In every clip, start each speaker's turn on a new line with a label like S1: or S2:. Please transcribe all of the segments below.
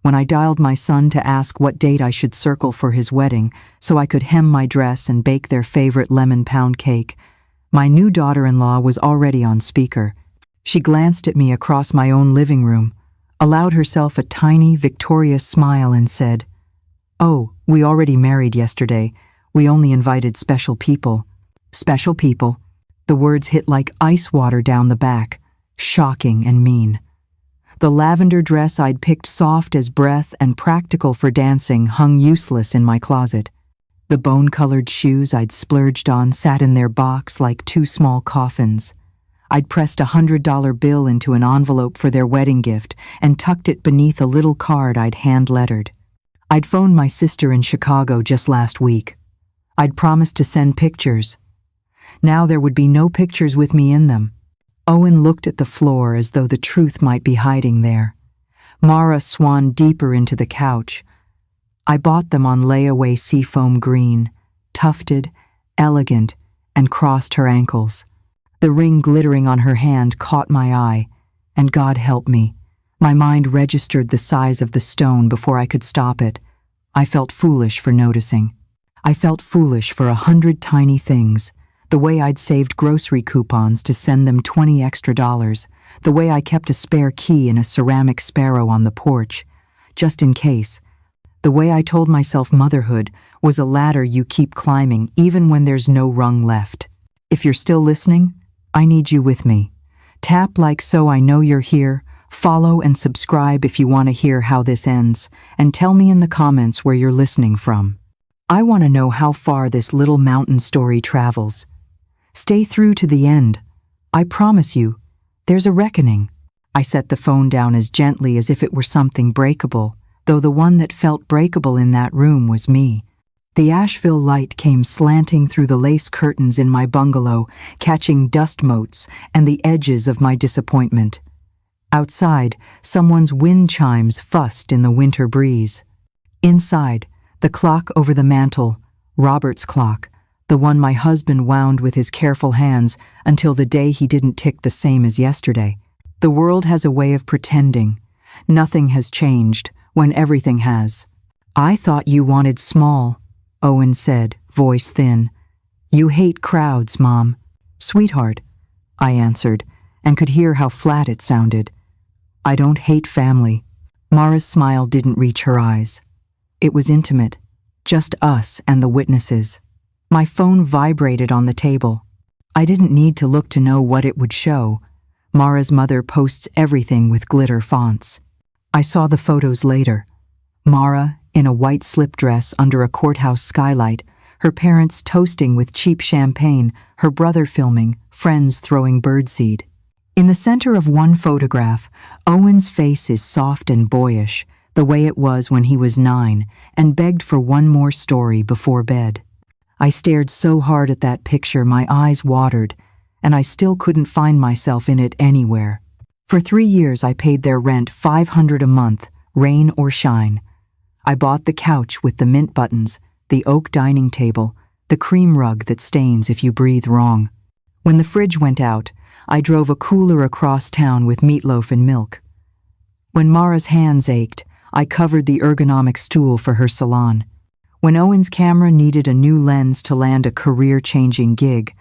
S1: When I dialed my son to ask what date I should circle for his wedding so I could hem my dress and bake their favorite lemon pound cake, my new daughter-in-law was already on speaker. She glanced at me across my own living room, allowed herself a tiny, victorious smile and said, "Oh, we already married yesterday. We only invited special people." Special people. The words hit like ice water down the back, shocking and mean. The lavender dress I'd picked soft as breath and practical for dancing hung useless in my closet. The bone-colored shoes I'd splurged on sat in their box like two small coffins. I'd pressed a $100 bill into an envelope for their wedding gift and tucked it beneath a little card I'd hand-lettered. I'd phoned my sister in Chicago just last week. I'd promised to send pictures. Now there would be no pictures with me in them. Owen looked at the floor as though the truth might be hiding there. Mara swam deeper into the couch. I bought them on layaway seafoam green, tufted, elegant, and crossed her ankles. The ring glittering on her hand caught my eye, and God help me, my mind registered the size of the stone before I could stop it. I felt foolish for noticing. I felt foolish for 100 tiny things. The way I'd saved grocery coupons to send them $20 extra, the way I kept a spare key in a ceramic sparrow on the porch, just in case, the way I told myself motherhood was a ladder you keep climbing even when there's no rung left. If you're still listening, I need you with me. Tap like so I know you're here, follow and subscribe if you want to hear how this ends, and tell me in the comments where you're listening from. I want to know how far this little mountain story travels. Stay through to the end. I promise you, there's a reckoning. I set the phone down as gently as if it were something breakable, though the one that felt breakable in that room was me. The Asheville light came slanting through the lace curtains in my bungalow, catching dust motes and the edges of my disappointment. Outside, someone's wind chimes fussed in the winter breeze. Inside, the clock over the mantel, Robert's clock, the one my husband wound with his careful hands until the day he didn't tick the same as yesterday. The world has a way of pretending. Nothing has changed when everything has. "I thought you wanted small," Owen said, voice thin. "You hate crowds, Mom." "Sweetheart," I answered, and could hear how flat it sounded. "I don't hate family." Mara's smile didn't reach her eyes. It was intimate, just us and the witnesses. My phone vibrated on the table. I didn't need to look to know what it would show. Mara's mother posts everything with glitter fonts. I saw the photos later. Mara, in a white slip dress under a courthouse skylight, her parents toasting with cheap champagne, her brother filming, friends throwing birdseed. In the center of one photograph, Owen's face is soft and boyish, the way it was when he was 9, and begged for one more story before bed. I stared so hard at that picture my eyes watered, and I still couldn't find myself in it anywhere. For 3 years I paid their rent $500 a month, rain or shine. I bought the couch with the mint buttons, the oak dining table, the cream rug that stains if you breathe wrong. When the fridge went out, I drove a cooler across town with meatloaf and milk. When Mara's hands ached, I covered the ergonomic stool for her salon. When Owen's camera needed a new lens to land a career-changing gig,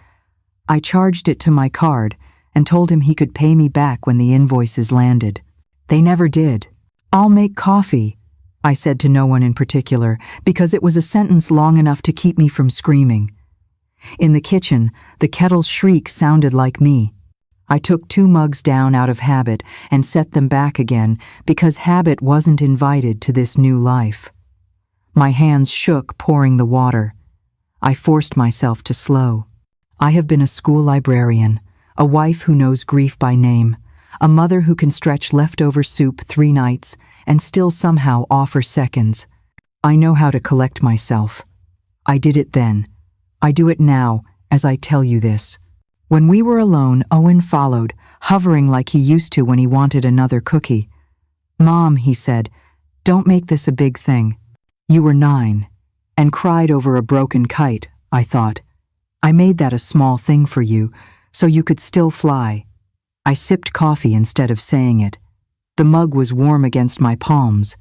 S1: I charged it to my card and told him he could pay me back when the invoices landed. They never did. "I'll make coffee," I said to no one in particular, because it was a sentence long enough to keep me from screaming. In the kitchen, the kettle's shriek sounded like me. I took 2 mugs down out of habit and set them back again because habit wasn't invited to this new life. My hands shook pouring the water. I forced myself to slow. I have been a school librarian, a wife who knows grief by name, a mother who can stretch leftover soup 3 nights and still somehow offer seconds. I know how to collect myself. I did it then. I do it now as I tell you this. When we were alone, Owen followed, hovering like he used to when he wanted another cookie. "Mom," he said, "don't make this a big thing. You were 9, and cried over a broken kite," I thought. "I made that a small thing for you, so you could still fly." I sipped coffee instead of saying it. The mug was warm against my palms.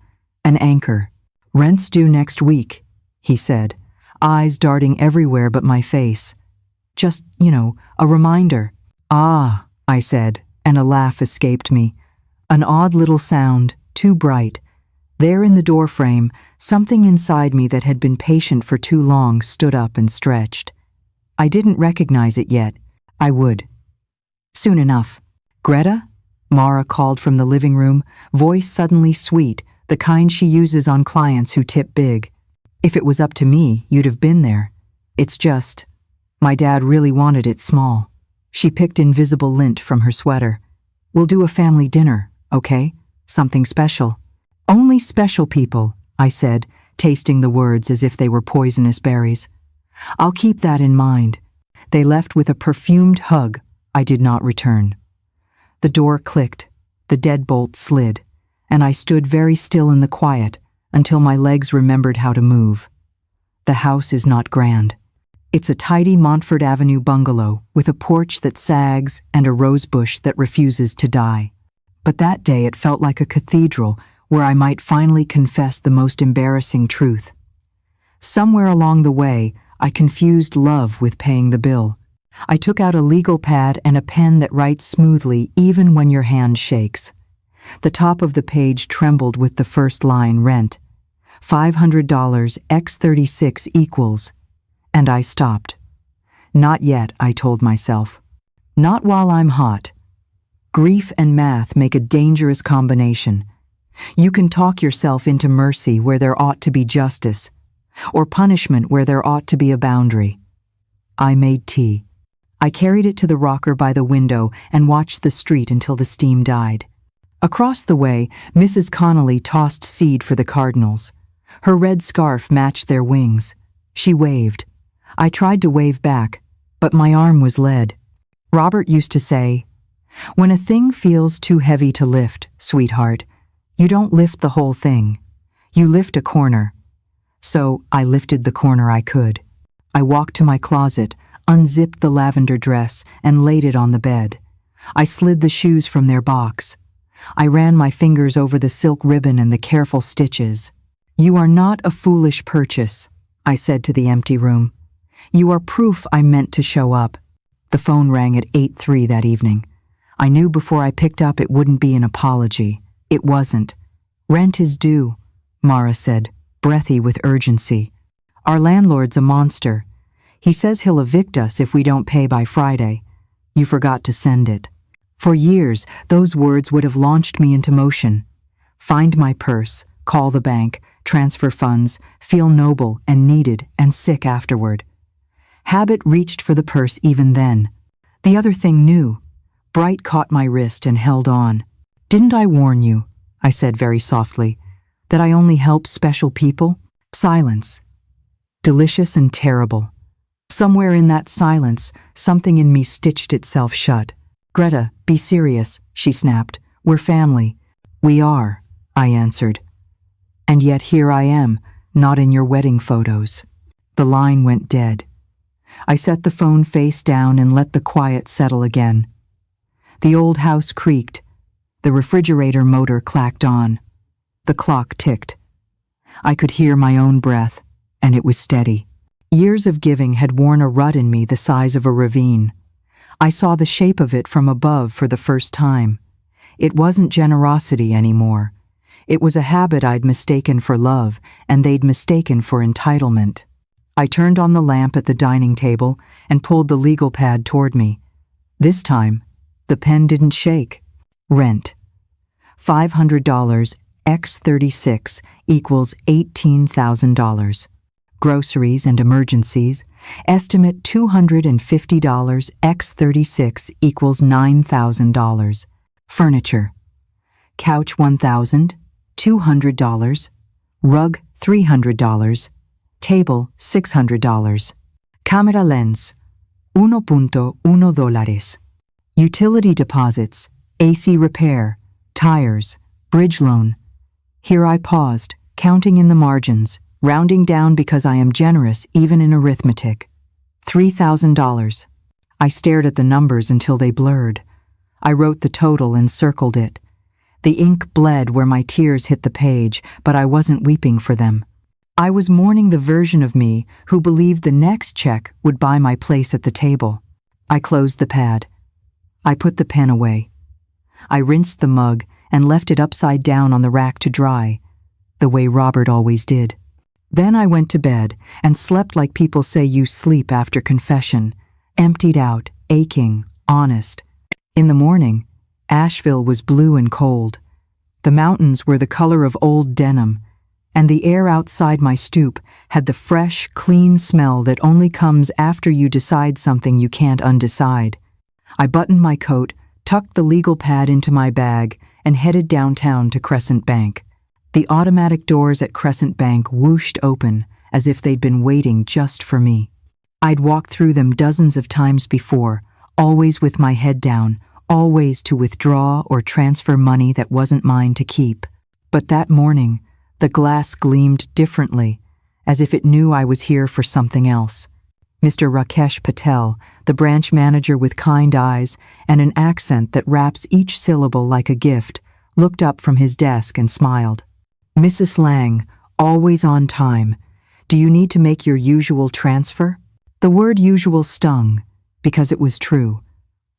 S1: An anchor. "Rent's due next week," he said, eyes darting everywhere but my face. "Just, a reminder." "Ah," I said, and a laugh escaped me. An odd little sound, too bright. There in the doorframe, something inside me that had been patient for too long stood up and stretched. I didn't recognize it yet. I would. Soon enough. "Greta?" Mara called from the living room, voice suddenly sweet, the kind she uses on clients who tip big. "If it was up to me, you'd have been there. It's just, my dad really wanted it small." She picked invisible lint from her sweater. "We'll do a family dinner, okay? Something special." "Only special people," I said, tasting the words as if they were poisonous berries. "I'll keep that in mind." They left with a perfumed hug I did not return. The door clicked, the deadbolt slid, and I stood very still in the quiet until my legs remembered how to move. The house is not grand. It's a tidy Montfort Avenue bungalow with a porch that sags and a rose bush that refuses to die. But that day it felt like a cathedral where I might finally confess the most embarrassing truth. Somewhere along the way, I confused love with paying the bill. I took out a legal pad and a pen that writes smoothly even when your hand shakes. The top of the page trembled with the first line, rent. $500 x 36 equals. And I stopped. Not yet, I told myself. Not while I'm hot. Grief and math make a dangerous combination. You can talk yourself into mercy where there ought to be justice, or punishment where there ought to be a boundary. I made tea. I carried it to the rocker by the window and watched the street until the steam died. Across the way, Mrs. Connolly tossed seed for the cardinals. Her red scarf matched their wings. She waved. I tried to wave back, but my arm was lead. Robert used to say, "When a thing feels too heavy to lift, sweetheart, you don't lift the whole thing. You lift a corner." So I lifted the corner I could. I walked to my closet, unzipped the lavender dress, and laid it on the bed. I slid the shoes from their box. I ran my fingers over the silk ribbon and the careful stitches. "You are not a foolish purchase," I said to the empty room. "You are proof I meant to show up." The phone rang at 8:03 that evening. I knew before I picked up it wouldn't be an apology. It wasn't. "Rent is due," Mara said, breathy with urgency. "Our landlord's a monster. He says he'll evict us if we don't pay by Friday. You forgot to send it." For years, those words would have launched me into motion. Find my purse, call the bank, transfer funds, feel noble and needed and sick afterward. Habit reached for the purse even then. The other thing knew. Bright caught my wrist and held on. "Didn't I warn you," I said very softly, "that I only help special people?" Silence. Delicious and terrible. Somewhere in that silence, something in me stitched itself shut. "Greta, be serious," she snapped. "We're family." "We are," I answered. "And yet here I am, not in your wedding photos." The line went dead. I set the phone face down and let the quiet settle again. The old house creaked. The refrigerator motor clacked on. The clock ticked. I could hear my own breath, and it was steady. Years of giving had worn a rut in me the size of a ravine. I saw the shape of it from above for the first time. It wasn't generosity anymore. It was a habit I'd mistaken for love, and they'd mistaken for entitlement. I turned on the lamp at the dining table and pulled the legal pad toward me. This time, the pen didn't shake. Rent. $500 x 36 equals $18,000. Groceries and emergencies, estimate $250 x 36 equals $9,000. Furniture. Couch $1,000, $200, rug $300, table $600. Camera lens, $1.1. Utility deposits, AC repair, tires, bridge loan. Here I paused, counting in the margins, rounding down because I am generous even in arithmetic. $3,000. I stared at the numbers until they blurred. I wrote the total and circled it. The ink bled where my tears hit the page, but I wasn't weeping for them. I was mourning the version of me who believed the next check would buy my place at the table. I closed the pad. I put the pen away. I rinsed the mug and left it upside down on the rack to dry, the way Robert always did. Then I went to bed and slept like people say you sleep after confession, emptied out, aching, honest. In the morning, Asheville was blue and cold. The mountains were the color of old denim, and the air outside my stoop had the fresh, clean smell that only comes after you decide something you can't undecide. I buttoned my coat, tucked the legal pad into my bag, and headed downtown to Crescent Bank. The automatic doors at Crescent Bank whooshed open as if they'd been waiting just for me. I'd walked through them dozens of times before, always with my head down, always to withdraw or transfer money that wasn't mine to keep. But that morning, the glass gleamed differently, as if it knew I was here for something else. Mr. Rakesh Patel, the branch manager with kind eyes and an accent that wraps each syllable like a gift, looked up from his desk and smiled. "Mrs. Lang, always on time. Do you need to make your usual transfer?" The word usual stung, because it was true.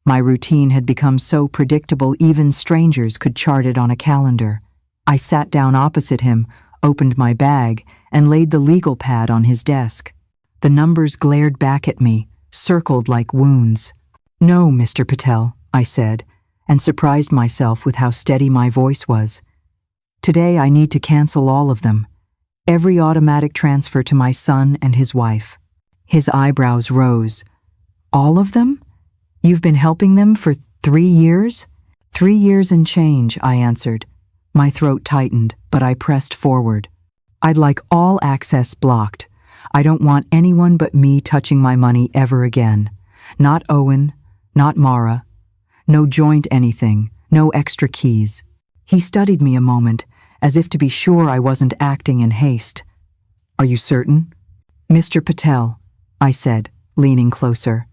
S1: My routine had become so predictable even strangers could chart it on a calendar. I sat down opposite him, opened my bag, and laid the legal pad on his desk. The numbers glared back at me, circled like wounds. "No, Mr. Patel," I said, and surprised myself with how steady my voice was. "Today I need to cancel all of them. Every automatic transfer to my son and his wife." His eyebrows rose. "All of them? You've been helping them for 3 years?" "3 years and change," I answered. My throat tightened, but I pressed forward. "I'd like all access blocked. I don't want anyone but me touching my money ever again. Not Owen, not Mara. No joint anything, no extra keys." He studied me a moment, as if to be sure I wasn't acting in haste. "Are you certain?" "Mr. Patel," I said, leaning closer.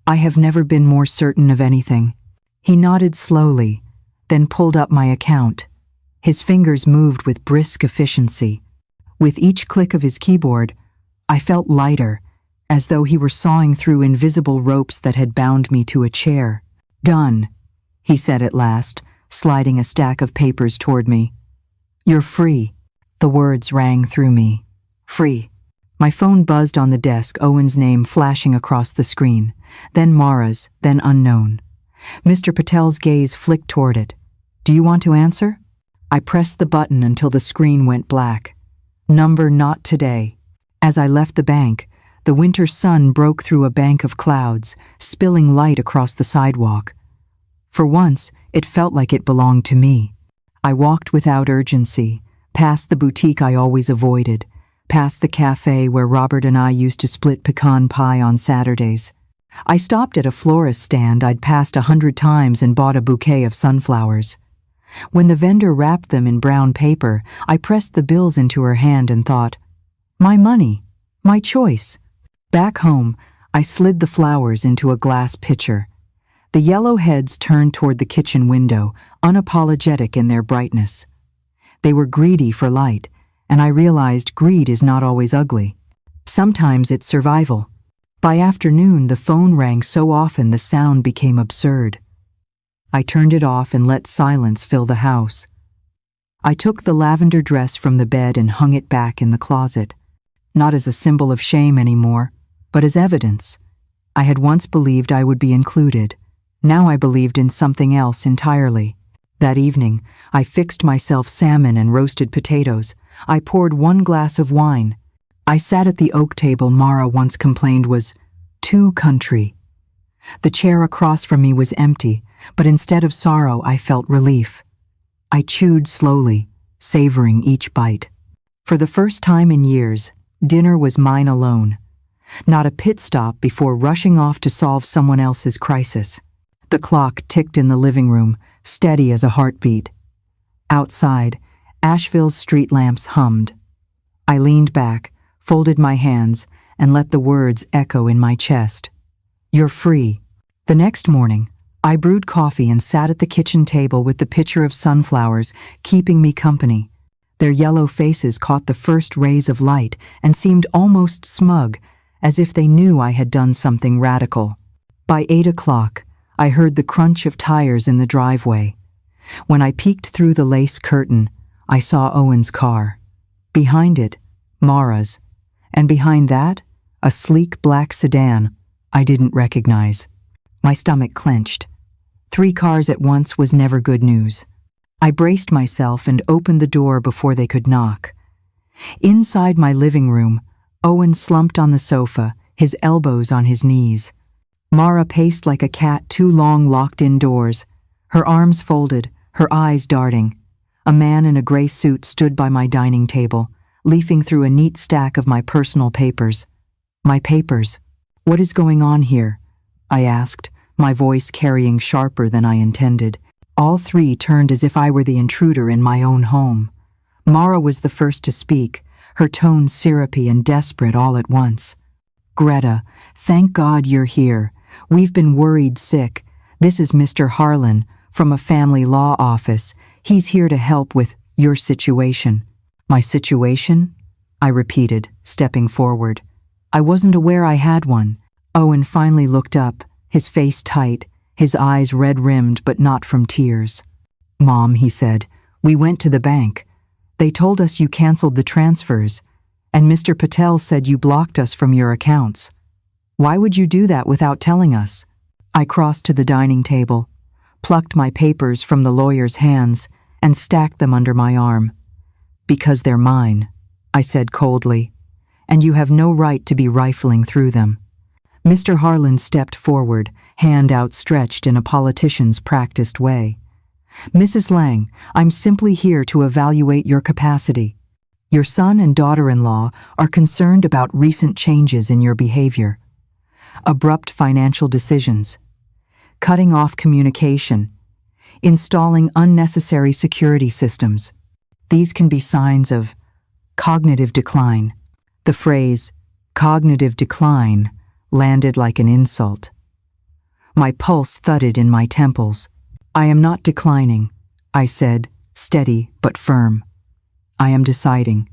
S1: "I have never been more certain of anything." He nodded slowly, then pulled up my account. His fingers moved with brisk efficiency. With each click of his keyboard, I felt lighter, as though he were sawing through invisible ropes that had bound me to a chair. "Done," he said at last, sliding a stack of papers toward me. "You're free." The words rang through me. Free. My phone buzzed on the desk, Owen's name flashing across the screen, then Mara's, then unknown. Mr. Patel's gaze flicked toward it. "Do you want to answer?" I pressed the button until the screen went black. Number not today. As I left the bank, the winter sun broke through a bank of clouds, spilling light across the sidewalk. For once, it felt like it belonged to me. I walked without urgency, past the boutique I always avoided, past the cafe where Robert and I used to split pecan pie on Saturdays. I stopped at a florist stand I'd passed 100 times and bought a bouquet of sunflowers. When the vendor wrapped them in brown paper, I pressed the bills into her hand and thought, my money, my choice. Back home, I slid the flowers into a glass pitcher. The yellow heads turned toward the kitchen window, unapologetic in their brightness. They were greedy for light, and I realized greed is not always ugly. Sometimes it's survival. By afternoon, the phone rang so often the sound became absurd. I turned it off and let silence fill the house. I took the lavender dress from the bed and hung it back in the closet, not as a symbol of shame anymore, but as evidence. I had once believed I would be included. Now I believed in something else entirely. That evening, I fixed myself salmon and roasted potatoes. I poured 1 glass of wine. I sat at the oak table Mara once complained was too country. The chair across from me was empty, but instead of sorrow, I felt relief. I chewed slowly, savoring each bite. For the first time in years, dinner was mine alone. Not a pit stop before rushing off to solve someone else's crisis. The clock ticked in the living room, steady as a heartbeat. Outside, Asheville's street lamps hummed. I leaned back, folded my hands, and let the words echo in my chest. You're free. The next morning, I brewed coffee and sat at the kitchen table with the pitcher of sunflowers, keeping me company. Their yellow faces caught the first rays of light and seemed almost smug, as if they knew I had done something radical. By 8 o'clock, I heard the crunch of tires in the driveway. When I peeked through the lace curtain, I saw Owen's car. Behind it, Mara's, and behind that, a sleek black sedan I didn't recognize. My stomach clenched. 3 cars at once was never good news. I braced myself and opened the door before they could knock. Inside my living room, Owen slumped on the sofa, his elbows on his knees. Mara paced like a cat too long locked indoors, her arms folded, her eyes darting. A man in a gray suit stood by my dining table, leafing through a neat stack of my personal papers. My papers. "What is going on here?" I asked, my voice carrying sharper than I intended. All 3 turned as if I were the intruder in my own home. Mara was the first to speak, her tone syrupy and desperate all at once. "Greta, thank God you're here. We've been worried sick. This is Mr. Harlan, from a family law office. He's here to help with your situation." "My situation?" I repeated, stepping forward. I wasn't aware I had one. Owen finally looked up, his face tight, his eyes red-rimmed but not from tears. "Mom," he said, "we went to the bank. They told us you canceled the transfers, and Mr. Patel said you blocked us from your accounts. Why would you do that without telling us?" I crossed to the dining table, plucked my papers from the lawyer's hands, and stacked them under my arm. "Because they're mine," I said coldly, "and you have no right to be rifling through them." Mr. Harlan stepped forward, hand outstretched in a politician's practiced way. "Mrs. Lang, I'm simply here to evaluate your capacity. Your son and daughter-in-law are concerned about recent changes in your behavior. Abrupt financial decisions, cutting off communication, installing unnecessary security systems. These can be signs of cognitive decline." The phrase, cognitive decline, landed like an insult. My pulse thudded in my temples. "I am not declining," I said, steady but firm. "I am deciding.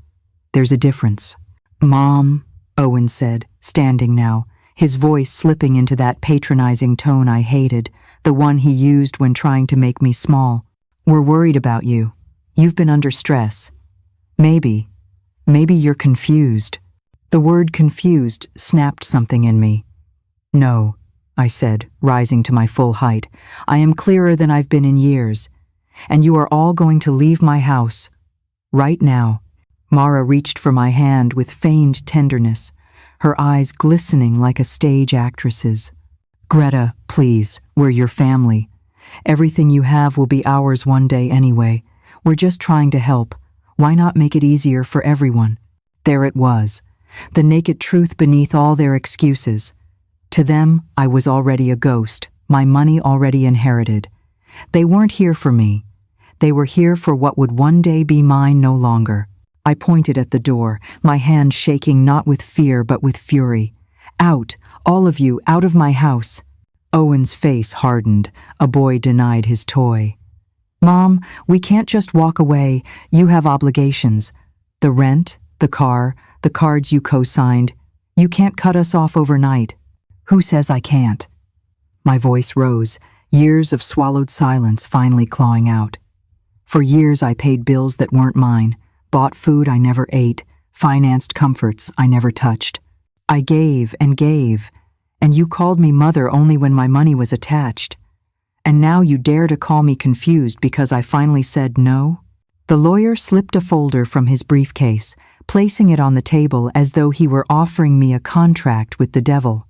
S1: There's a difference." "Mom," Owen said, standing now, his voice slipping into that patronizing tone I hated, the one he used when trying to make me small. "We're worried about you. You've been under stress. Maybe you're confused." The word confused snapped something in me. "No," I said, rising to my full height. "I am clearer than I've been in years. And you are all going to leave my house. Right now." Mara reached for my hand with feigned tenderness, her eyes glistening like a stage actress's. "Greta, please, we're your family. Everything you have will be ours one day anyway. We're just trying to help. Why not make it easier for everyone?" There it was, the naked truth beneath all their excuses. To them, I was already a ghost, my money already inherited. They weren't here for me. They were here for what would one day be mine no longer. I pointed at the door, my hand shaking not with fear but with fury. "Out, all of you, out of my house." Owen's face hardened, a boy denied his toy. "Mom, we can't just walk away. You have obligations. The rent, the car, the cards you co-signed. You can't cut us off overnight." "Who says I can't?" My voice rose, years of swallowed silence finally clawing out. For years I paid bills that weren't mine, bought food I never ate, financed comforts I never touched. I gave, and you called me mother only when my money was attached. And now you dare to call me confused because I finally said no? The lawyer slipped a folder from his briefcase, placing it on the table as though he were offering me a contract with the devil.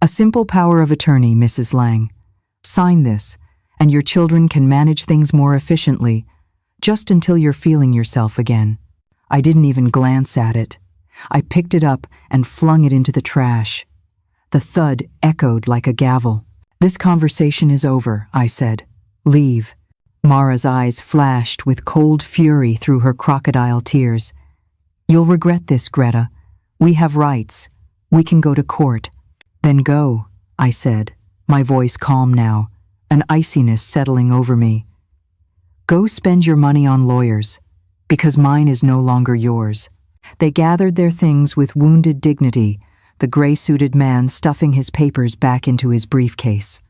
S1: "A simple power of attorney, Mrs. Lang. Sign this, and your children can manage things more efficiently, just until you're feeling yourself again." I didn't even glance at it. I picked it up and flung it into the trash. The thud echoed like a gavel. "This conversation is over," I said. "Leave." Mara's eyes flashed with cold fury through her crocodile tears. "You'll regret this, Greta. We have rights. We can go to court." "Then go," I said, my voice calm now. an iciness settling over me. Go spend your money on lawyers, because mine is no longer yours. They gathered their things with wounded dignity, the gray-suited man stuffing his papers back into his briefcase.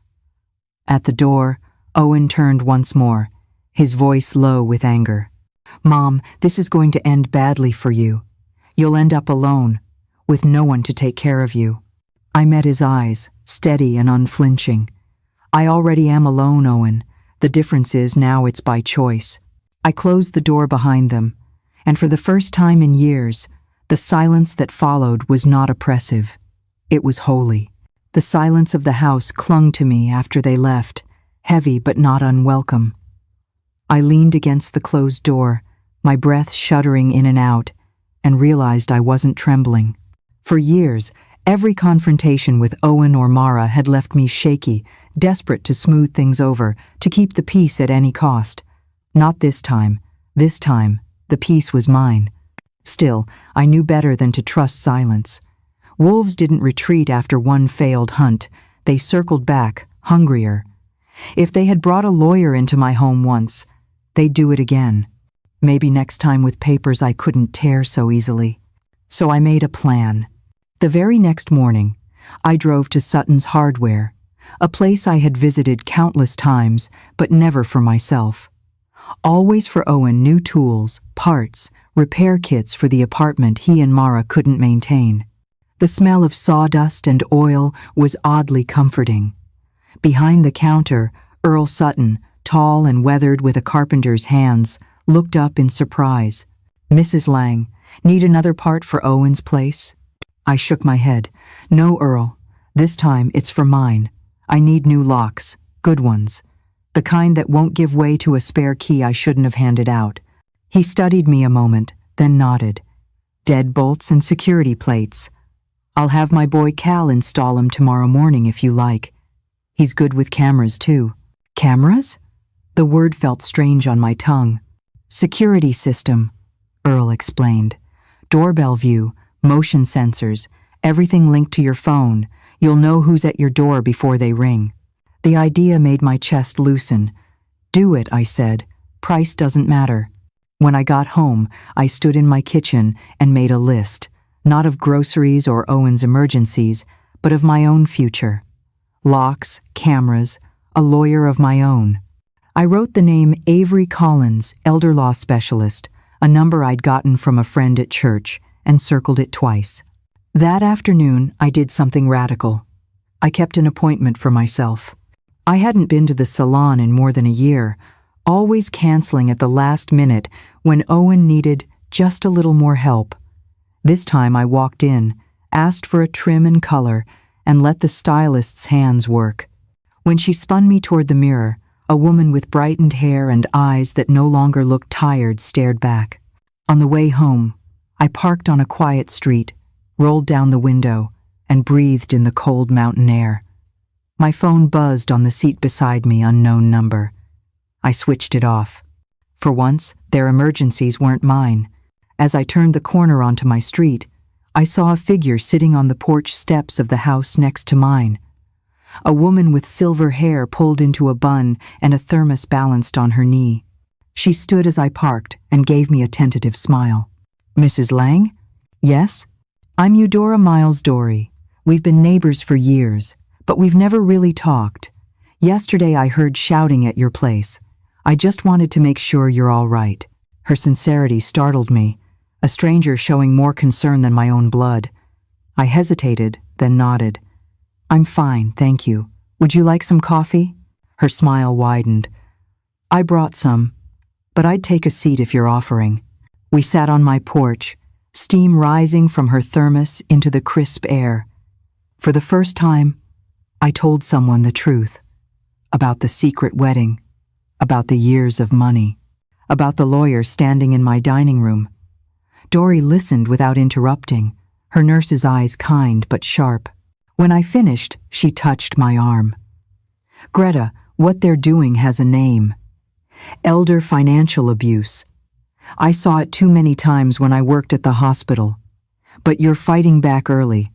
S1: At the door, Owen turned once more, his voice low with anger. "Mom, this is going to end badly for you. You'll end up alone, with no one to take care of you." I met his eyes, steady and unflinching. "I already am alone, Owen. The difference is now it's by choice." I closed the door behind them, and for the first time in years, the silence that followed was not oppressive. It was holy. The silence of the house clung to me after they left, heavy but not unwelcome. I leaned against the closed door, my breath shuddering in and out, and realized I wasn't trembling. For years, every confrontation with Owen or Mara had left me shaky, desperate to smooth things over, to keep the peace at any cost. Not this time. This time, the peace was mine. Still, I knew better than to trust silence. Wolves didn't retreat after one failed hunt. They circled back, hungrier. If they had brought a lawyer into my home once, they'd do it again. Maybe next time with papers I couldn't tear so easily. So I made a plan. The very next morning, I drove to Sutton's Hardware, a place I had visited countless times, but never for myself. Always for Owen, new tools, parts, repair kits for the apartment he and Mara couldn't maintain. The smell of sawdust and oil was oddly comforting. Behind the counter, Earl Sutton, tall and weathered with a carpenter's hands, looked up in surprise. "Mrs. Lang, need another part for Owen's place?" I shook my head. "No, Earl. This time it's for mine. I need new locks, good ones. The kind that won't give way to a spare key I shouldn't have handed out." He studied me a moment, then nodded. "Deadbolts and security plates. I'll have my boy Cal install 'em tomorrow morning if you like. He's good with cameras too." "Cameras?" The word felt strange on my tongue. "Security system," Earl explained. "Doorbell view, motion sensors, everything linked to your phone. You'll know who's at your door before they ring." The idea made my chest loosen. "Do it," I said. "Price doesn't matter." When I got home, I stood in my kitchen and made a list, not of groceries or Owen's emergencies, but of my own future. Locks, cameras, a lawyer of my own. I wrote the name Avery Collins, elder law specialist, a number I'd gotten from a friend at church, and circled it twice. That afternoon, I did something radical. I kept an appointment for myself. I hadn't been to the salon in more than a year, always canceling at the last minute when Owen needed just a little more help. This time I walked in, asked for a trim and color, and let the stylist's hands work. When she spun me toward the mirror, a woman with brightened hair and eyes that no longer looked tired stared back. On the way home, I parked on a quiet street, rolled down the window, and breathed in the cold mountain air. My phone buzzed on the seat beside me, unknown number. I switched it off. For once, their emergencies weren't mine. As I turned the corner onto my street, I saw a figure sitting on the porch steps of the house next to mine. A woman with silver hair pulled into a bun and a thermos balanced on her knee. She stood as I parked and gave me a tentative smile. "Mrs. Lang?" "Yes?" "I'm Eudora Miles Dory. We've been neighbors for years, but we've never really talked. Yesterday I heard shouting at your place. I just wanted to make sure you're all right." Her sincerity startled me, a stranger showing more concern than my own blood. I hesitated, then nodded. "I'm fine, thank you. Would you like some coffee?" Her smile widened. "I brought some, but I'd take a seat if you're offering." We sat on my porch, steam rising from her thermos into the crisp air. For the first time, I told someone the truth. About the secret wedding, about the years of money, about the lawyer standing in my dining room. Dory listened without interrupting, her nurse's eyes kind but sharp. When I finished, she touched my arm. "Greta, what they're doing has a name. Elder financial abuse. I saw it too many times when I worked at the hospital. But you're fighting back early.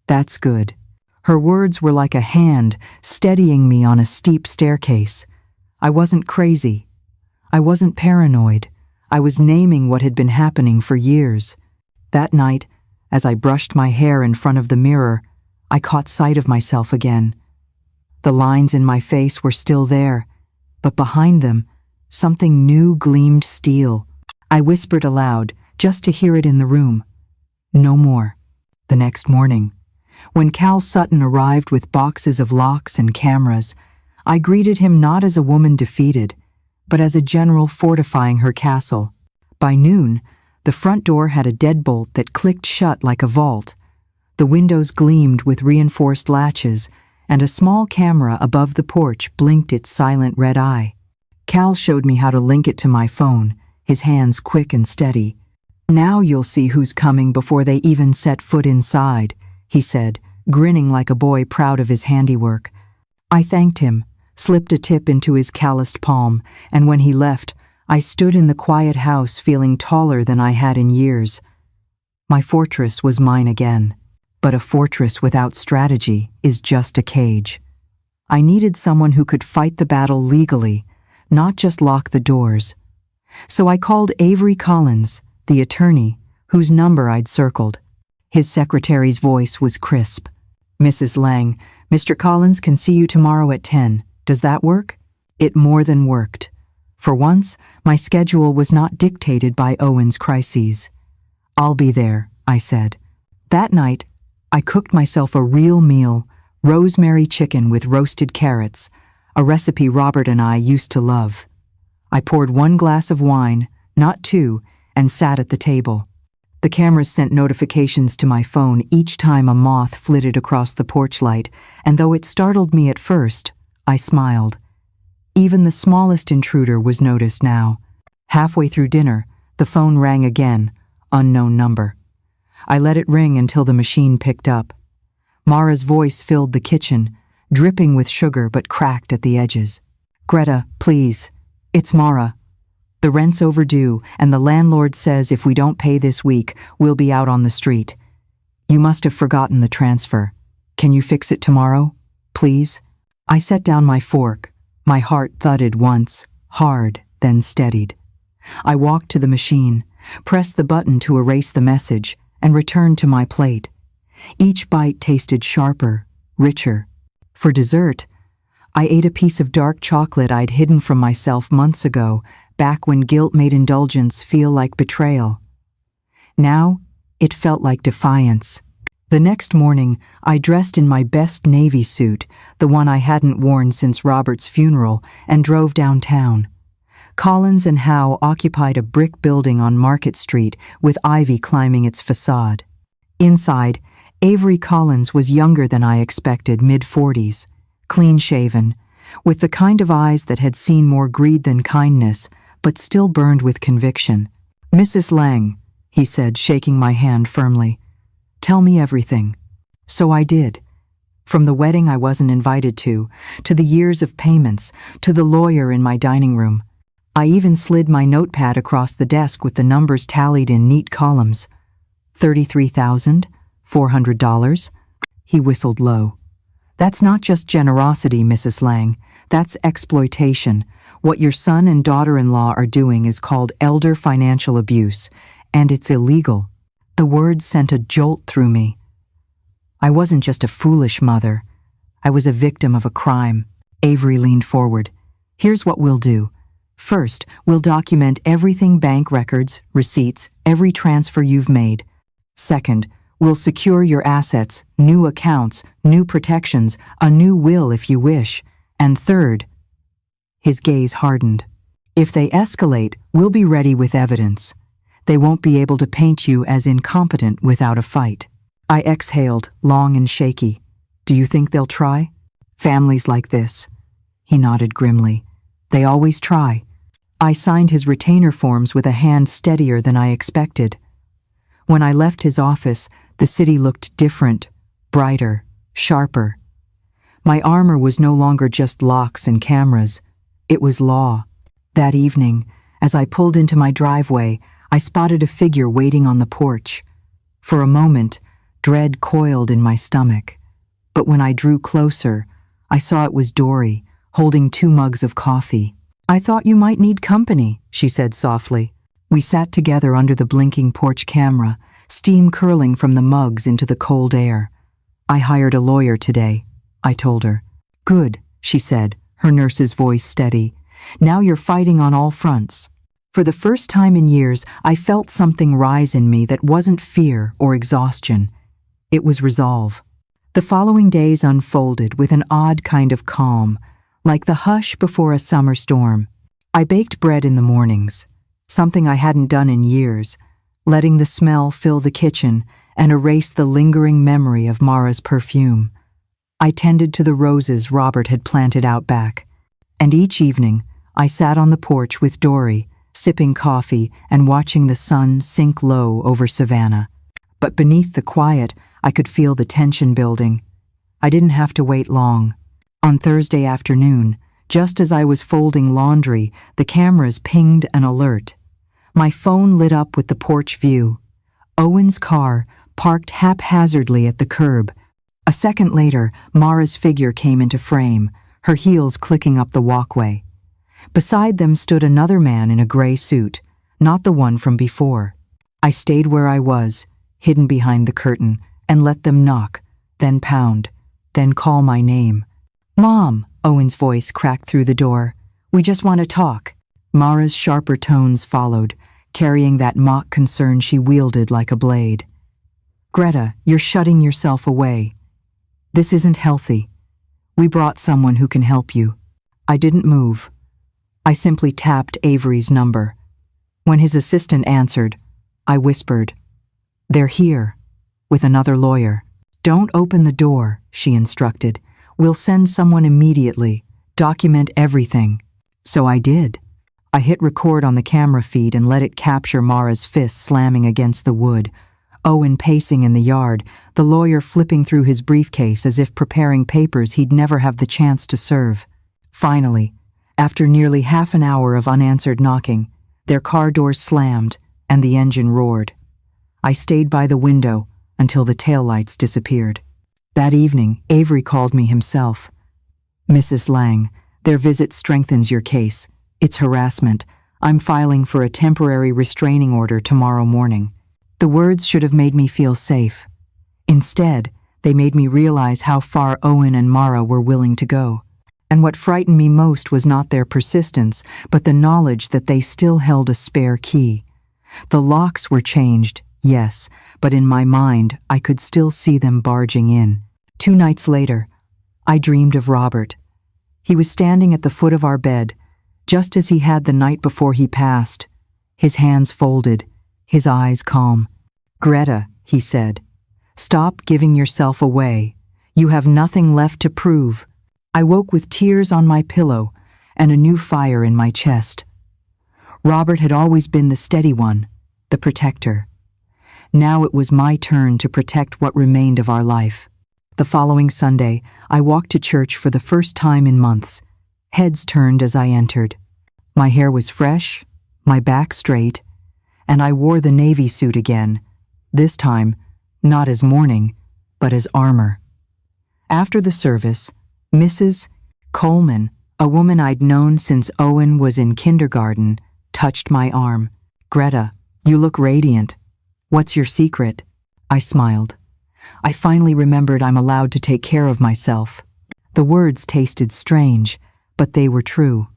S1: That's good." Her words were like a hand steadying me on a steep staircase. I wasn't crazy. I wasn't paranoid. I was naming what had been happening for years. That night, as I brushed my hair in front of the mirror, I caught sight of myself again. The lines in my face were still there, but behind them, something new gleamed steel. I whispered aloud, just to hear it in the room. No more. The next morning, when Cal Sutton arrived with boxes of locks and cameras, I greeted him not as a woman defeated, but as a general fortifying her castle. By noon, the front door had a deadbolt that clicked shut like a vault. The windows gleamed with reinforced latches, and a small camera above the porch blinked its silent red eye. Cal showed me how to link it to my phone, his hands quick and steady. "Now you'll see who's coming before they even set foot inside," he said, grinning like a boy proud of his handiwork. I thanked him, slipped a tip into his calloused palm, and when he left, I stood in the quiet house feeling taller than I had in years. My fortress was mine again, but a fortress without strategy is just a cage. I needed someone who could fight the battle legally, not just lock the doors. So I called Avery Collins, the attorney, whose number I'd circled. His secretary's voice was crisp. "Mrs. Lang, Mr. Collins can see you tomorrow at 10. Does that work?" It more than worked. For once, my schedule was not dictated by Owen's crises. "I'll be there," I said. That night, I cooked myself a real meal, rosemary chicken with roasted carrots, a recipe Robert and I used to love. I poured 1 glass of wine, not 2, and sat at the table. The cameras sent notifications to my phone each time a moth flitted across the porch light, and though it startled me at first, I smiled. Even the smallest intruder was noticed now. Halfway through dinner, the phone rang again, unknown number. I let it ring until the machine picked up. Mara's voice filled the kitchen, dripping with sugar but cracked at the edges. "Greta, please. It's Mara. The rent's overdue, and the landlord says if we don't pay this week, we'll be out on the street. You must have forgotten the transfer. Can you fix it tomorrow? Please?" I set down my fork. My heart thudded once, hard, then steadied. I walked to the machine, pressed the button to erase the message, and returned to my plate. Each bite tasted sharper, richer. For dessert, I ate a piece of dark chocolate I'd hidden from myself months ago, back when guilt made indulgence feel like betrayal. Now, it felt like defiance. The next morning, I dressed in my best navy suit, the one I hadn't worn since Robert's funeral, and drove downtown. Collins and Howe occupied a brick building on Market Street with ivy climbing its facade. Inside, Avery Collins was younger than I expected, mid-40s, clean-shaven, with the kind of eyes that had seen more greed than kindness, but still burned with conviction. "Mrs. Lang," he said, shaking my hand firmly, "tell me everything." So I did. From the wedding I wasn't invited to the years of payments, to the lawyer in my dining room. I even slid my notepad across the desk with the numbers tallied in neat columns. $33,400. He whistled low. "That's not just generosity, Mrs. Lang. That's exploitation. What your son and daughter-in-law are doing is called elder financial abuse, and it's illegal." The words sent a jolt through me. I wasn't just a foolish mother. I was a victim of a crime. Avery leaned forward. "Here's what we'll do. First, we'll document everything: bank records, receipts, every transfer you've made. Second, we'll secure your assets, new accounts, new protections, a new will if you wish. And third," his gaze hardened, "if they escalate, we'll be ready with evidence. They won't be able to paint you as incompetent without a fight." I exhaled, long and shaky. "Do you think they'll try?" "Families like this." He nodded grimly. "They always try." I signed his retainer forms with a hand steadier than I expected. When I left his office, the city looked different, brighter, sharper. My armor was no longer just locks and cameras. It was law. That evening, as I pulled into my driveway, I spotted a figure waiting on the porch. For a moment, dread coiled in my stomach. But when I drew closer, I saw it was Dory, holding 2 mugs of coffee. "I thought you might need company," she said softly. We sat together under the blinking porch camera, steam curling from the mugs into the cold air. "I hired a lawyer today," I told her. "Good," she said, her nurse's voice steady. "Now you're fighting on all fronts." For the first time in years, I felt something rise in me that wasn't fear or exhaustion. It was resolve. The following days unfolded with an odd kind of calm, like the hush before a summer storm. I baked bread in the mornings, something I hadn't done in years, letting the smell fill the kitchen and erase the lingering memory of Mara's perfume. I tended to the roses Robert had planted out back, and each evening I sat on the porch with Dory, sipping coffee and watching the sun sink low over Savannah. But beneath the quiet, I could feel the tension building. I didn't have to wait long. On Thursday afternoon, just as I was folding laundry, the cameras pinged an alert. My phone lit up with the porch view. Owen's car, parked haphazardly at the curb. A second later, Mara's figure came into frame, her heels clicking up the walkway. Beside them stood another man in a gray suit, not the one from before. I stayed where I was, hidden behind the curtain, and let them knock, then pound, then call my name. "Mom," Owen's voice cracked through the door. "We just want to talk." Mara's sharper tones followed, carrying that mock concern she wielded like a blade. "Greta, you're shutting yourself away. This isn't healthy. We brought someone who can help you." I didn't move. I simply tapped Avery's number. When his assistant answered, I whispered, "They're here, with another lawyer." "Don't open the door," she instructed. "We'll send someone immediately. Document everything." So I did. I hit record on the camera feed and let it capture Mara's fist slamming against the wood, Owen pacing in the yard, the lawyer flipping through his briefcase as if preparing papers he'd never have the chance to serve. Finally, after nearly half an hour of unanswered knocking, their car doors slammed and the engine roared. I stayed by the window until the taillights disappeared. That evening, Avery called me himself. "Mrs. Lang, their visit strengthens your case. It's harassment. I'm filing for a temporary restraining order tomorrow morning." The words should have made me feel safe. Instead, they made me realize how far Owen and Mara were willing to go. And what frightened me most was not their persistence, but the knowledge that they still held a spare key. The locks were changed, yes, but in my mind, I could still see them barging in. 2 nights later, I dreamed of Robert. He was standing at the foot of our bed, just as he had the night before he passed, his hands folded, his eyes calm. "Greta," he said, "stop giving yourself away. You have nothing left to prove." I woke with tears on my pillow and a new fire in my chest. Robert had always been the steady one, the protector. Now it was my turn to protect what remained of our life. The following Sunday, I walked to church for the first time in months. Heads turned as I entered. My hair was fresh, my back straight, and I wore the navy suit again, this time not as mourning, but as armor. After the service, Mrs. Coleman, a woman I'd known since Owen was in kindergarten, touched my arm. "Greta, you look radiant. What's your secret?" I smiled. I finally remembered I'm allowed to take care of myself. The words tasted strange, but they were true.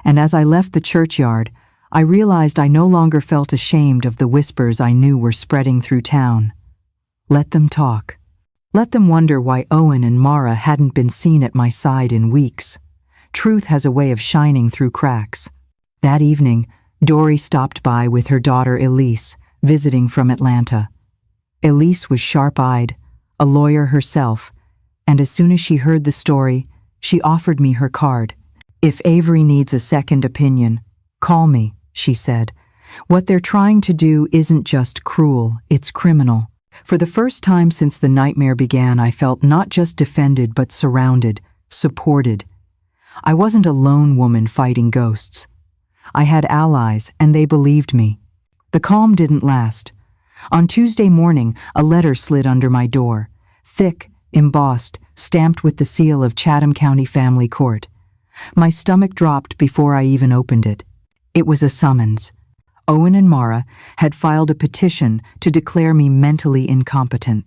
S1: And as I left the churchyard, I realized I no longer felt ashamed of the whispers I knew were spreading through town. Let them talk. Let them wonder why Owen and Mara hadn't been seen at my side in weeks. Truth has a way of shining through cracks. That evening, Dory stopped by with her daughter Elise, visiting from Atlanta. Elise was sharp-eyed, a lawyer herself, and as soon as she heard the story, she offered me her card. "If Avery needs a second opinion, call me," she said. "What they're trying to do isn't just cruel, it's criminal." For the first time since the nightmare began, I felt not just defended but surrounded, supported. I wasn't a lone woman fighting ghosts. I had allies, and they believed me. The calm didn't last. On Tuesday morning, a letter slid under my door, thick, embossed, stamped with the seal of Chatham County Family Court. My stomach dropped before I even opened it. It was a summons. Owen and Mara had filed a petition to declare me mentally incompetent.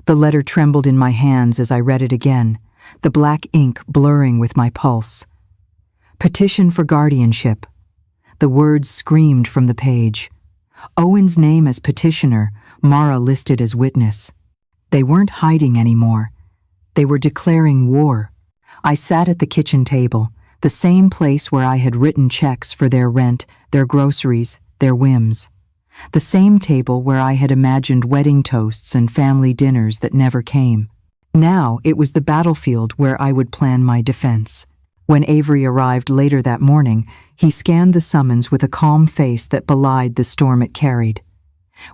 S1: The letter trembled in my hands as I read it again, the black ink blurring with my pulse. Petition for guardianship. The words screamed from the page. Owen's name as petitioner, Mara listed as witness. They weren't hiding anymore. They were declaring war. I sat at the kitchen table, the same place where I had written checks for their rent, their groceries, their whims. The same table where I had imagined wedding toasts and family dinners that never came. Now it was the battlefield where I would plan my defense. When Avery arrived later that morning, he scanned the summons with a calm face that belied the storm it carried.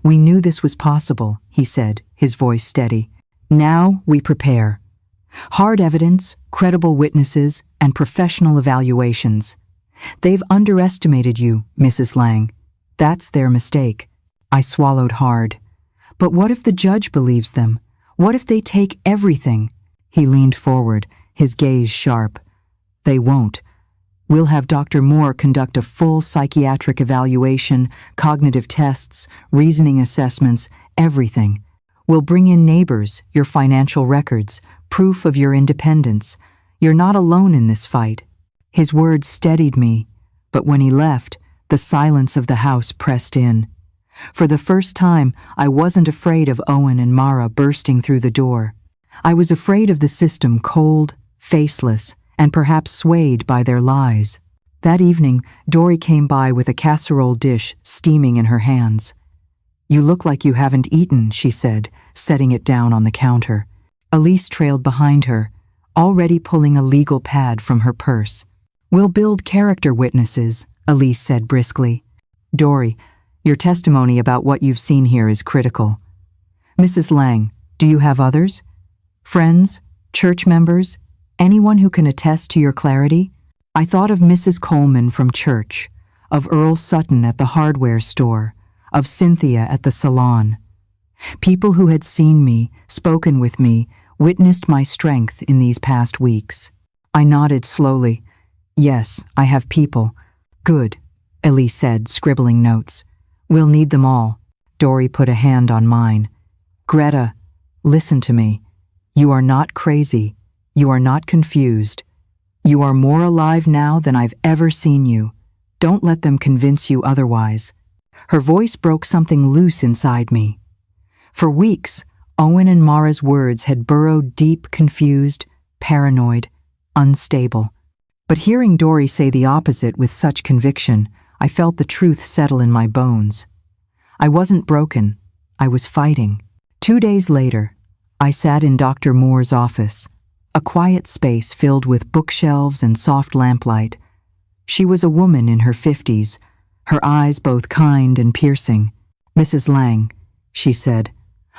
S1: "We knew this was possible," he said, his voice steady. "Now we prepare. Hard evidence, credible witnesses, and professional evaluations. They've underestimated you, Mrs. Lang. That's their mistake." I swallowed hard. But what if the judge believes them? What if they take everything? He leaned forward, his gaze sharp. "They won't. We'll have Dr. Moore conduct a full psychiatric evaluation, cognitive tests, reasoning assessments, everything. We'll bring in neighbors, your financial records, proof of your independence. You're not alone in this fight." His words steadied me, but when he left, the silence of the house pressed in. For the first time, I wasn't afraid of Owen and Mara bursting through the door. I was afraid of the system, cold, faceless, and perhaps swayed by their lies. That evening, Dory came by with a casserole dish steaming in her hands. "You look like you haven't eaten," she said, setting it down on the counter. Elise trailed behind her, already pulling a legal pad from her purse. "We'll build character witnesses," Elise said briskly. "Dory, your testimony about what you've seen here is critical. Mrs. Lang, do you have others? Friends? Church members? Anyone who can attest to your clarity?" I thought of Mrs. Coleman from church, of Earl Sutton at the hardware store, of Cynthia at the salon. People who had seen me, spoken with me, witnessed my strength in these past weeks. I nodded slowly. "Yes, I have people." "Good," Elise said, scribbling notes. "We'll need them all." Dory put a hand on mine. "Greta, listen to me. You are not crazy. You are not confused. You are more alive now than I've ever seen you. Don't let them convince you otherwise." Her voice broke something loose inside me. For weeks, Owen and Mara's words had burrowed deep, confused, paranoid, unstable. But hearing Dory say the opposite with such conviction, I felt the truth settle in my bones. I wasn't broken. I was fighting. 2 days later, I sat in Dr. Moore's office, a quiet space filled with bookshelves and soft lamplight. She was a woman in her 50s, her eyes both kind and piercing. "Mrs. Lang," she said,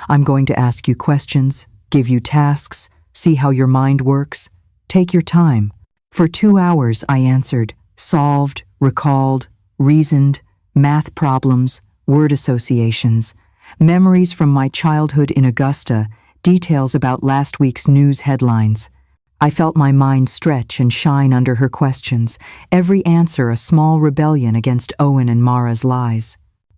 S1: "I'm going to ask you questions, give you tasks, see how your mind works. Take your time." For 2 hours I answered, solved, recalled, reasoned, math problems, word associations, memories from my childhood in Augusta, details about last week's news headlines. I felt my mind stretch and shine under her questions, every answer a small rebellion against Owen and Mara's lies.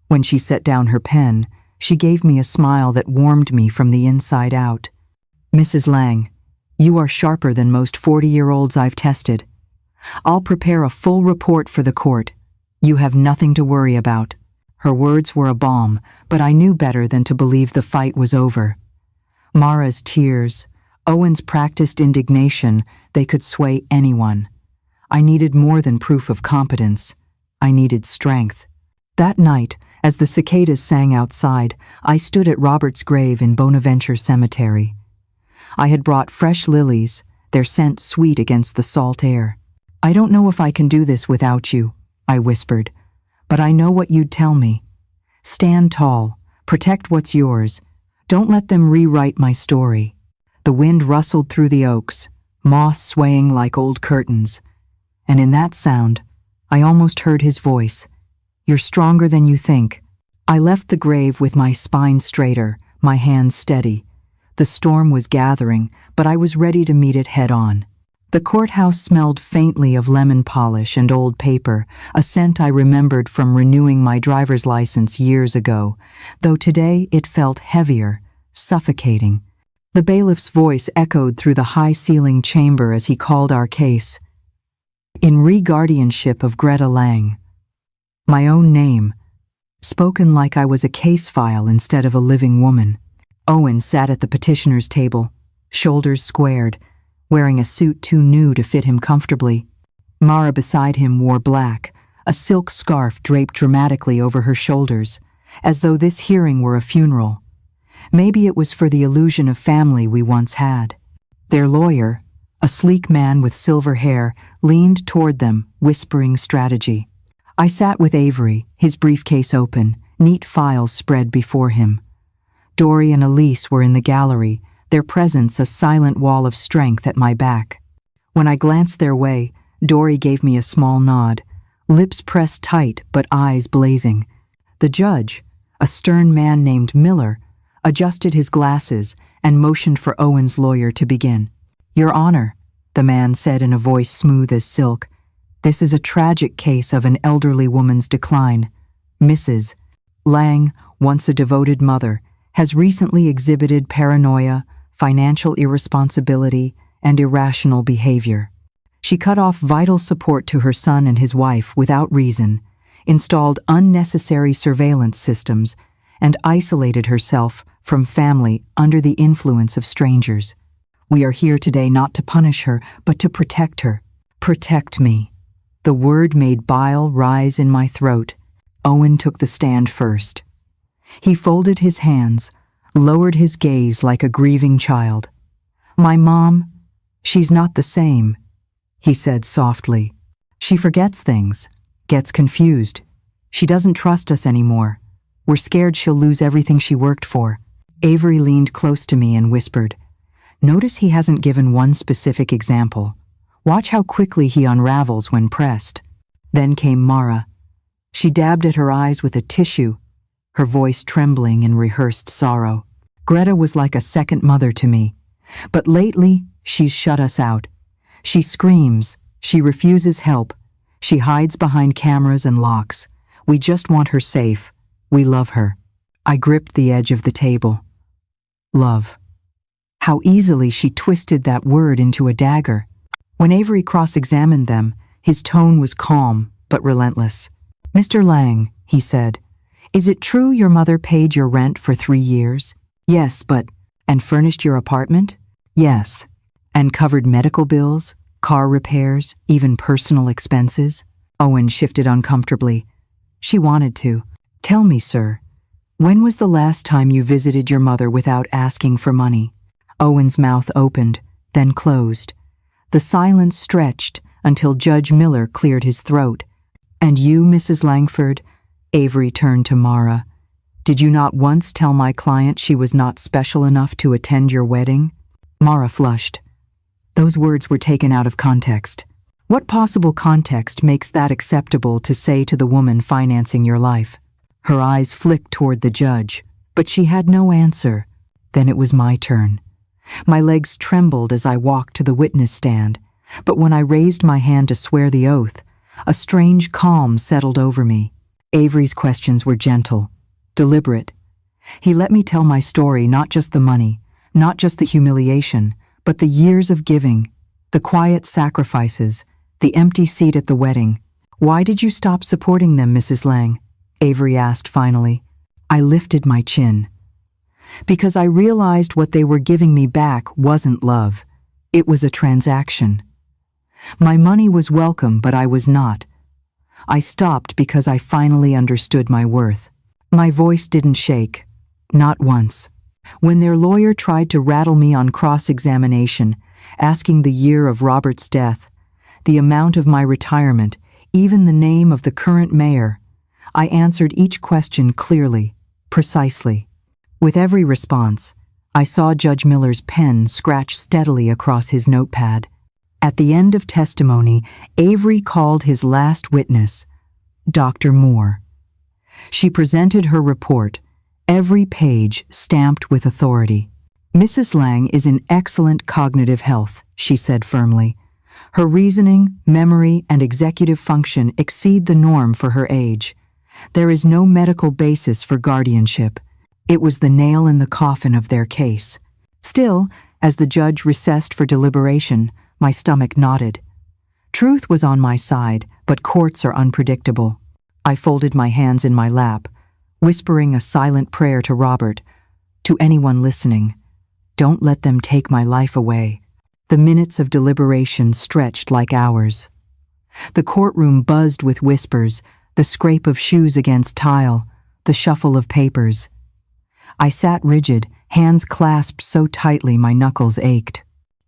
S1: When she set down her pen, she gave me a smile that warmed me from the inside out. "Mrs. Lang, you are sharper than most 40-year-olds I've tested. I'll prepare a full report for the court. You have nothing to worry about." Her words were a balm, but I knew better than to believe the fight was over. Mara's tears, Owen's practiced indignation, they could sway anyone. I needed more than proof of competence. I needed strength. That night, as the cicadas sang outside, I stood at Robert's grave in Bonaventure Cemetery. I had brought fresh lilies, their scent sweet against the salt air. "I don't know if I can do this without you," I whispered, "but I know what you'd tell me. Stand tall, protect what's yours. Don't let them rewrite my story." The wind rustled through the oaks, moss swaying like old curtains. And in that sound, I almost heard his voice. "You're stronger than you think." I left the grave with my spine straighter, my hands steady. The storm was gathering, but I was ready to meet it head-on. The courthouse smelled faintly of lemon polish and old paper, a scent I remembered from renewing my driver's license years ago, though today it felt heavier, suffocating. The bailiff's voice echoed through the high-ceilinged chamber as he called our case. In re-guardianship of Greta Lang. My own name, spoken like I was a case file instead of a living woman. Owen sat at the petitioner's table, shoulders squared, wearing a suit too new to fit him comfortably. Mara beside him wore black, a silk scarf draped dramatically over her shoulders, as though this hearing were a funeral. Maybe it was for the illusion of family we once had. Their lawyer, a sleek man with silver hair, leaned toward them, whispering strategy. I sat with Avery, his briefcase open, neat files spread before him. Dory and Elise were in the gallery, their presence a silent wall of strength at my back. When I glanced their way, Dory gave me a small nod, lips pressed tight but eyes blazing. The judge, a stern man named Miller, adjusted his glasses and motioned for Owen's lawyer to begin. "Your Honor," the man said in a voice smooth as silk, "this is a tragic case of an elderly woman's decline. Mrs. Lang, once a devoted mother, has recently exhibited paranoia, financial irresponsibility, and irrational behavior. She cut off vital support to her son and his wife without reason, installed unnecessary surveillance systems, and isolated herself from family under the influence of strangers. We are here today not to punish her, but to protect her. Protect me." The word made bile rise in my throat. Owen took the stand first. He folded his hands, lowered his gaze like a grieving child. "My mom, she's not the same," he said softly. "She forgets things, gets confused. She doesn't trust us anymore. We're scared she'll lose everything she worked for." Avery leaned close to me and whispered, "Notice he hasn't given one specific example. Watch how quickly he unravels when pressed." Then came Mara. She dabbed at her eyes with a tissue, her voice trembling in rehearsed sorrow. "Greta was like a second mother to me, but lately she's shut us out. She screams, she refuses help, she hides behind cameras and locks. We just want her safe. We love her." I gripped the edge of the table. Love. How easily she twisted that word into a dagger. When Avery cross-examined them, his tone was calm but relentless. "Mr. Lang," he said, "is it true your mother paid your rent for 3 years?" "Yes, but—" "And furnished your apartment?" "Yes." "And covered medical bills, car repairs, even personal expenses?" Owen shifted uncomfortably. "She wanted to." "Tell me, sir, when was the last time you visited your mother without asking for money?" Owen's mouth opened, then closed. The silence stretched until Judge Miller cleared his throat. "And you, Mrs. Langford?" Avery turned to Mara. "Did you not once tell my client she was not special enough to attend your wedding?" Mara flushed. Those words were taken out of context. What possible context makes that acceptable to say to the woman financing your life? Her eyes flicked toward the judge, but she had no answer. Then it was my turn. My legs trembled as I walked to the witness stand, but when I raised my hand to swear the oath, a strange calm settled over me. Avery's questions were gentle, deliberate. He let me tell my story, not just the money, not just the humiliation, but the years of giving, the quiet sacrifices, the empty seat at the wedding. "Why did you stop supporting them, Mrs. Lang?" Avery asked finally. I lifted my chin. "Because I realized what they were giving me back wasn't love. It was a transaction. My money was welcome, but I was not. I stopped because I finally understood my worth." My voice didn't shake, not once. When their lawyer tried to rattle me on cross-examination, asking the year of Robert's death, the amount of my retirement, even the name of the current mayor, I answered each question clearly, precisely. With every response, I saw Judge Miller's pen scratch steadily across his notepad. At the end of testimony, Avery called his last witness, Dr. Moore. She presented her report, every page stamped with authority. Mrs. Lang is in excellent cognitive health, she said firmly. Her reasoning, memory, and executive function exceed the norm for her age. There is no medical basis for guardianship. It was the nail in the coffin of their case. Still, as the judge recessed for deliberation, my stomach knotted. Truth was on my side, but courts are unpredictable. I folded my hands in my lap, whispering a silent prayer to Robert, to anyone listening. Don't let them take my life away. The minutes of deliberation stretched like hours. The courtroom buzzed with whispers, the scrape of shoes against tile, the shuffle of papers. I sat rigid, hands clasped so tightly my knuckles ached.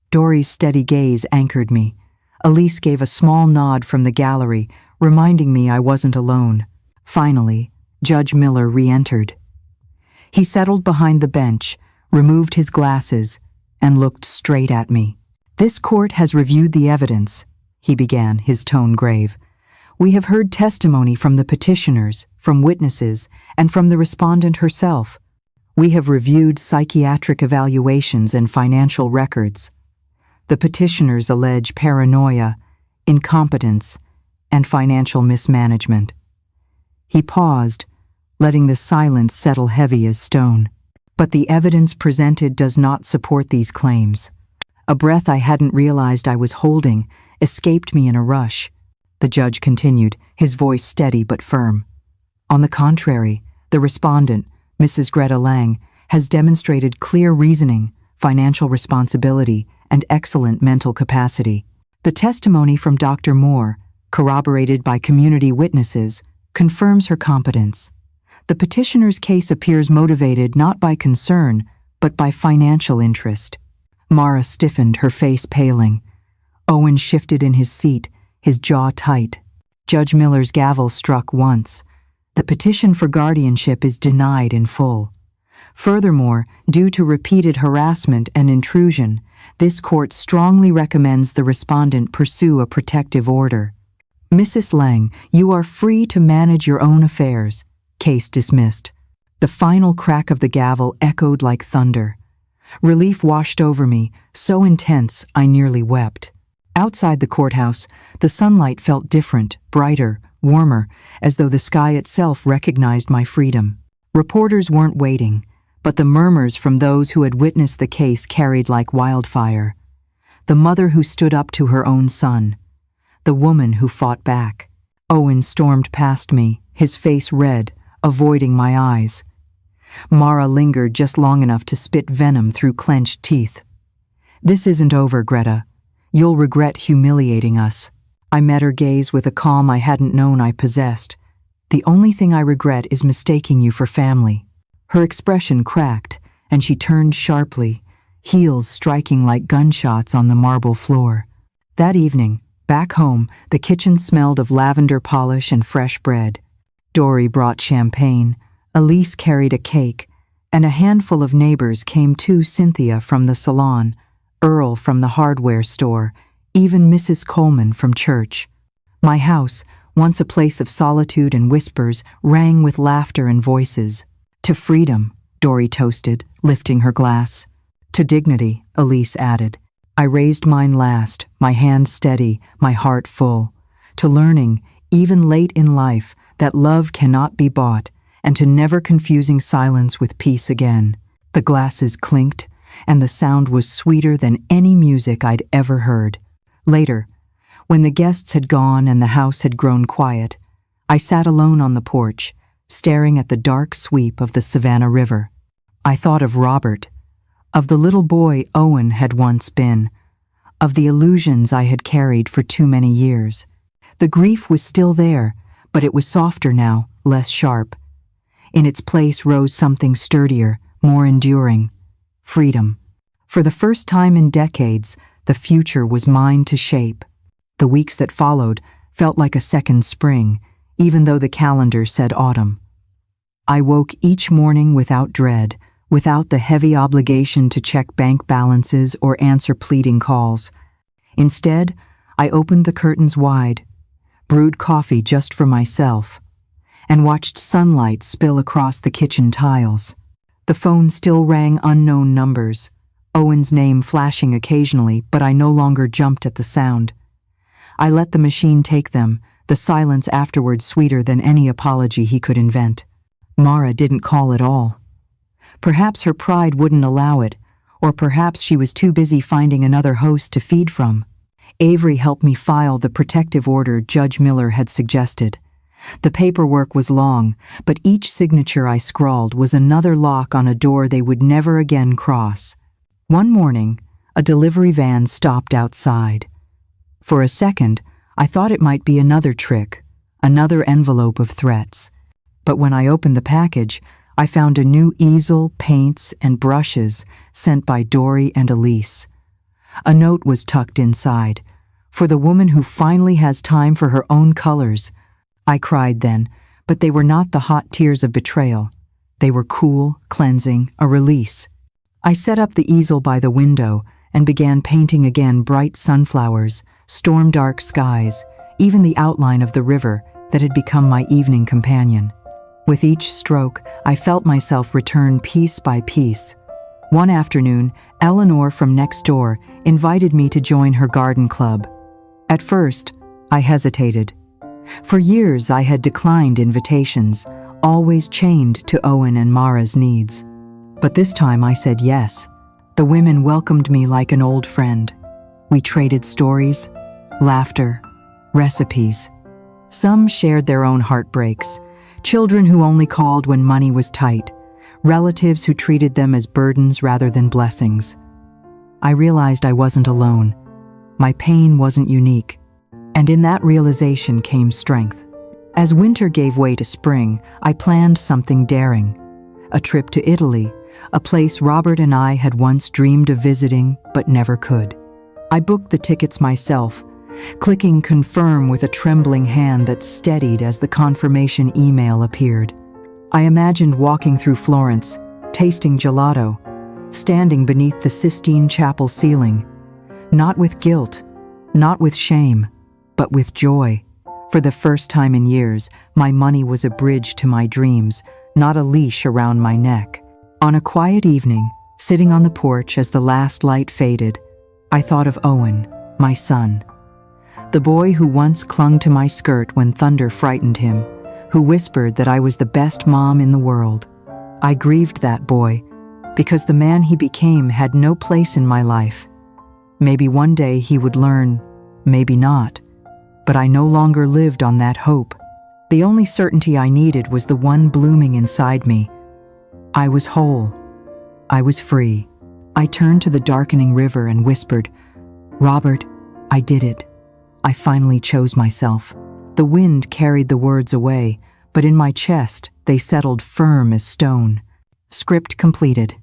S1: Dory's steady gaze anchored me. Elise gave a small nod from the gallery, reminding me I wasn't alone. Finally, Judge Miller re-entered. He settled behind the bench, removed his glasses, and looked straight at me. "This court has reviewed the evidence," he began, his tone grave. "We have heard testimony from the petitioners, from witnesses, and from the respondent herself. We have reviewed psychiatric evaluations and financial records. The petitioners allege paranoia, incompetence, and financial mismanagement." He paused, letting the silence settle heavy as stone. "But the evidence presented does not support these claims." A breath I hadn't realized I was holding escaped me in a rush. The judge continued, his voice steady but firm. "On the contrary, the respondent, Mrs. Greta Lang, has demonstrated clear reasoning, financial responsibility, and excellent mental capacity. The testimony from Dr. Moore, corroborated by community witnesses, confirms her competence. The petitioner's case appears motivated not by concern, but by financial interest." Mara stiffened, her face paling. Owen shifted in his seat, his jaw tight. Judge Miller's gavel struck once. The petition for guardianship is denied in full. Furthermore, due to repeated harassment and intrusion, this court strongly recommends the respondent pursue a protective order. "Mrs. Lang, you are free to manage your own affairs." Case dismissed. The final crack of the gavel echoed like thunder. Relief washed over me, so intense I nearly wept. Outside the courthouse, the sunlight felt different, brighter, warmer, as though the sky itself recognized my freedom. Reporters weren't waiting, but the murmurs from those who had witnessed the case carried like wildfire. The mother who stood up to her own son. The woman who fought back. Owen stormed past me, his face red, avoiding my eyes. Mara lingered just long enough to spit venom through clenched teeth. "This isn't over, Greta. You'll regret humiliating us." I met her gaze with a calm I hadn't known I possessed. "The only thing I regret is mistaking you for family." Her expression cracked, and she turned sharply, heels striking like gunshots on the marble floor. That evening, back home, the kitchen smelled of lavender polish and fresh bread. Dory brought champagne, Elise carried a cake, and a handful of neighbors came too: Cynthia from the salon, Earl from the hardware store, even Mrs. Coleman from church. My house, once a place of solitude and whispers, rang with laughter and voices. "To freedom," Dory toasted, lifting her glass. "To dignity," Elise added. I raised mine last, my hand steady, my heart full. To learning, even late in life, that love cannot be bought, and to never confusing silence with peace again. The glasses clinked, and the sound was sweeter than any music I'd ever heard. Later, when the guests had gone and the house had grown quiet, I sat alone on the porch, staring at the dark sweep of the Savannah River. I thought of Robert, of the little boy Owen had once been, of the illusions I had carried for too many years. The grief was still there, but it was softer now, less sharp. In its place rose something sturdier, more enduring: freedom. For the first time in decades, the future was mine to shape. The weeks that followed felt like a second spring, even though the calendar said autumn. I woke each morning without dread, without the heavy obligation to check bank balances or answer pleading calls. Instead, I opened the curtains wide, brewed coffee just for myself, and watched sunlight spill across the kitchen tiles. The phone still rang unknown numbers, Owen's name flashing occasionally, but I no longer jumped at the sound. I let the machine take them, the silence afterward sweeter than any apology he could invent. Mara didn't call at all. Perhaps her pride wouldn't allow it, or perhaps she was too busy finding another host to feed from. Avery helped me file the protective order Judge Miller had suggested. The paperwork was long, but each signature I scrawled was another lock on a door they would never again cross. One morning, a delivery van stopped outside. For a second, I thought it might be another trick, another envelope of threats. But when I opened the package, I found a new easel, paints, and brushes sent by Dory and Elise. A note was tucked inside, for the woman who finally has time for her own colors. I cried then, but they were not the hot tears of betrayal. They were cool, cleansing, a release. I set up the easel by the window and began painting again bright sunflowers, storm-dark skies, even the outline of the river that had become my evening companion. With each stroke, I felt myself return piece by piece. One afternoon, Eleanor from next door invited me to join her garden club. At first, I hesitated. For years, I had declined invitations, always chained to Owen and Mara's needs. But this time I said yes. The women welcomed me like an old friend. We traded stories, laughter, recipes. Some shared their own heartbreaks, children who only called when money was tight, relatives who treated them as burdens rather than blessings. I realized I wasn't alone. My pain wasn't unique. And in that realization came strength. As winter gave way to spring, I planned something daring. A trip to Italy, a place Robert and I had once dreamed of visiting but never could. I booked the tickets myself, clicking confirm with a trembling hand that steadied as the confirmation email appeared. I imagined walking through Florence, tasting gelato, standing beneath the Sistine Chapel ceiling, not with guilt, not with shame, but with joy. For the first time in years, my money was a bridge to my dreams, not a leash around my neck. On a quiet evening, sitting on the porch as the last light faded, I thought of Owen, my son. The boy who once clung to my skirt when thunder frightened him, who whispered that I was the best mom in the world. I grieved that boy, because the man he became had no place in my life. Maybe one day he would learn, maybe not, but I no longer lived on that hope. The only certainty I needed was the one blooming inside me. I was whole. I was free. I turned to the darkening river and whispered, "Robert, I did it. I finally chose myself." The wind carried the words away, but in my chest they settled firm as stone. Script completed.